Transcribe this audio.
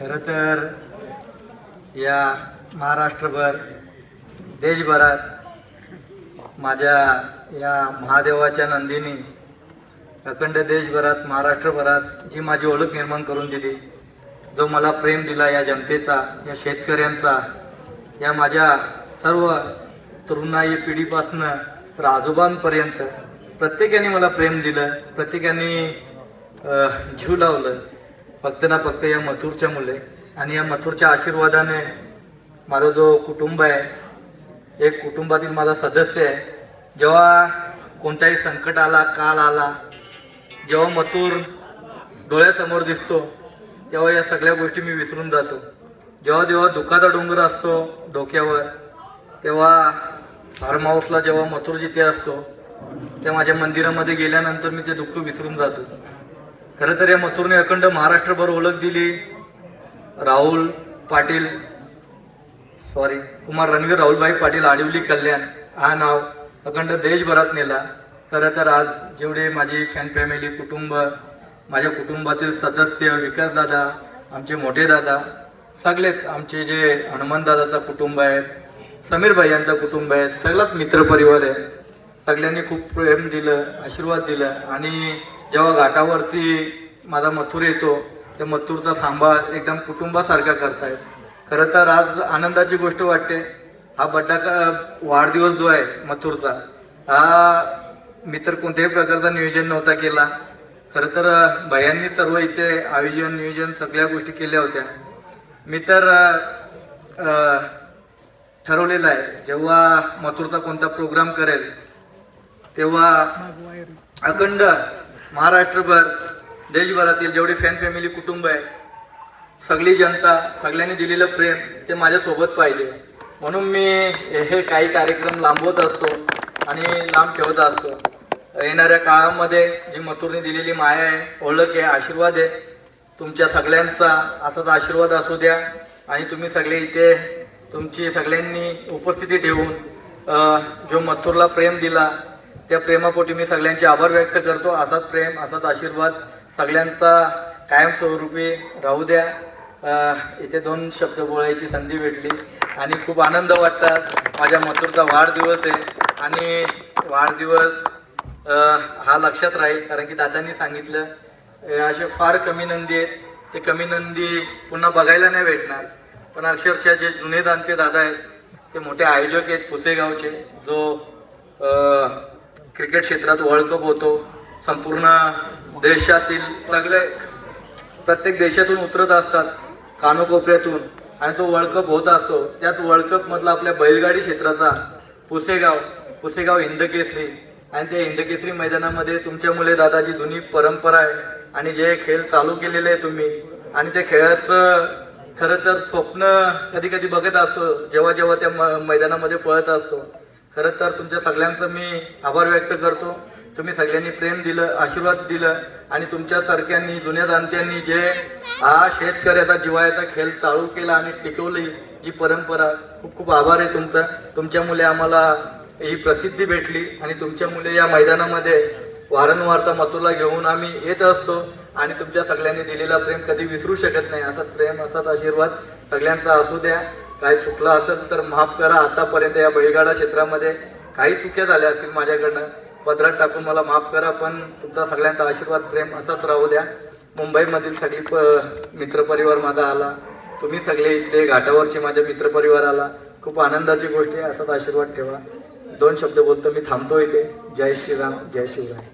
खरं तर या महाराष्ट्रभर देशभरात माझ्या या महादेवाच्या नंदीने अखंड देशभरात महाराष्ट्रभरात जी माझी ओळख निर्माण करून दिली, जो मला प्रेम दिला या जनतेचा, या शेतकऱ्यांचा, या माझ्या सर्व तरुणाई पिढीपासनं तर आजोबांपर्यंत प्रत्येकाने मला प्रेम दिलं, प्रत्येकाने जीव लावलं. फक्त ना फक्त या मथुरच्या मुले आणि या मथुरच्या आशीर्वादाने माझा जो कुटुंब आहे, एक कुटुंबातील माझा सदस्य आहे. जेव्हा कोणताही संकट आला, काल आला, जेव्हा मथुर डोळ्यासमोर दिसतो तेव्हा या सगळ्या गोष्टी मी विसरून जातो. जेव्हा जेव्हा दुःखाचा डोंगर असतो डोक्यावर, तेव्हा फार्म हाऊसला जेव्हा मथुर जिथे असतो त्या माझ्या मंदिरामध्ये गेल्यानंतर मी ते दुःख विसरून जातो. खरं तर या मथुरने अखंड महाराष्ट्रभर ओळख दिली. कुमार रणवीर राहुलभाई पाटील आडिवली कल्याण हा नाव अखंड देशभरात नेला. खरं तर आज जेवढे माझी फॅन फॅमिली कुटुंब, माझ्या कुटुंबातील सदस्य, विकास दादा, आमचे मोठे दादा, सगळेच आमचे जे हनुमान दादाचा कुटुंब आहे, समीर भाई यांचा कुटुंब आहे, सगळाच मित्रपरिवार आहे, सगळ्यांनी खूप प्रेम दिलं, आशीर्वाद दिला. आणि जेव्हा घाटावरती माझा मथुर येतो त्या मथुरचा सांभाळ एकदम कुटुंबासारखा करतायत. खरं तर आज आनंदाची गोष्ट वाटते. हा वाढदिवस जो आहे मथुरचा, हा मी तर कोणत्याही प्रकारचा नियोजन नव्हता केला. खरं तर भयांनी सर्व इथे आयोजन नियोजन सगळ्या गोष्टी केल्या होत्या. मी तर ठरवलेलं आहे जेव्हा मथुरचा कोणता प्रोग्राम करेल तेव्हा अखंड महाराष्ट्रभर देशभरातील जेवढी फॅन फॅमिली कुटुंब आहे, सगळी जनता, सगळ्यांनी दिलेलं प्रेम ते माझ्यासोबत पाहिजे. म्हणून मी हे काही कार्यक्रम लांबवत असतो आणि लांब ठेवत असतो. येणाऱ्या काळामध्ये जी मथुरने दिलेली माया आहे, ओळख आहे, आशीर्वाद आहे, तुमच्या सगळ्यांचा असाच आशीर्वाद असू द्या. आणि तुम्ही सगळे इथे तुमची सगळ्यांनी उपस्थिती ठेवून जो मथुरला प्रेम दिला त्या प्रेमापोटी मी सगळ्यांचे आभार व्यक्त करतो. असाच प्रेम, असाच आशीर्वाद सगळ्यांचा कायमस्वरूपी राहू द्या. इथे 2 शब्द बोलायची संधी भेटली आणि खूप आनंद वाटतात. माझ्या मथुरचा वाढदिवस आहे आणि वाढदिवस हा लक्षात राहील, कारण की दादांनी सांगितलं असे फार कमी नंदी आहेत, ते कमी नंदी पुन्हा बघायला नाही भेटणार. पण अक्षरशः जे जुने दांते दादा आहेत ते मोठे आयोजक आहेत पुसेगावचे, जो क्रिकेट क्षेत्रात वर्ल्ड कप होतो, संपूर्ण देशातील सगळे प्रत्येक देशातून उतरत असतात कानोकोपऱ्यातून आणि तो वर्ल्ड कप होत असतो. त्यात वर्ल्ड कप मधला आपल्या बैलगाडी क्षेत्राचा पुसेगाव हिंदकेसरी, आणि त्या हिंदकेसरी मैदानामध्ये तुमच्या मुले दादाची जुनी परंपरा आहे आणि जे खेळ चालू केलेले आहे तुम्ही, आणि त्या खेळाचं खरं तर स्वप्न कधी कधी बघत असतो जेव्हा जेव्हा त्या मैदानामध्ये पळत असतो. खरं तर तुमच्या सगळ्यांचं मी आभार व्यक्त करतो. तुम्ही सगळ्यांनी प्रेम दिलं, आशीर्वाद दिलं आणि तुमच्यासारख्यांनी जुन्या जाणत्यांनी जे हा शेतकऱ्याचा जिव्हाळ्याचा खेळ चालू केला आणि टिकवली जी परंपरा, खूप खूप आभार आहे तुमचा. तुमच्यामुळे आम्हाला ही प्रसिद्धी भेटली आणि तुमच्यामुळे या मैदानामध्ये वारंवारता मथुरला घेऊन आम्ही येत असतो आणि तुमच्या सगळ्यांनी दिलेला प्रेम कधी विसरू शकत नाही. असाच प्रेम, असाच आशीर्वाद सगळ्यांचा असू द्या. काय चुकलं असेल तर माफ करा. आतापर्यंत या बैलगाडा क्षेत्रामध्ये काही चुक्या झाल्या असतील माझ्याकडनं, पदरात टाकून मला माफ करा. पण तुमचा सगळ्यांचा आशीर्वाद, प्रेम असाच राहू द्या. मुंबईमधील सगळी मित्रपरिवार माझा आला, तुम्ही सगळे इथले घाटावरचे माझे मित्रपरिवार आला, खूप आनंदाची गोष्ट आहे. असाच आशीर्वाद ठेवा. 2 शब्द बोलतो मी थांबतो इथे. जय श्रीराम, जय शिवराय.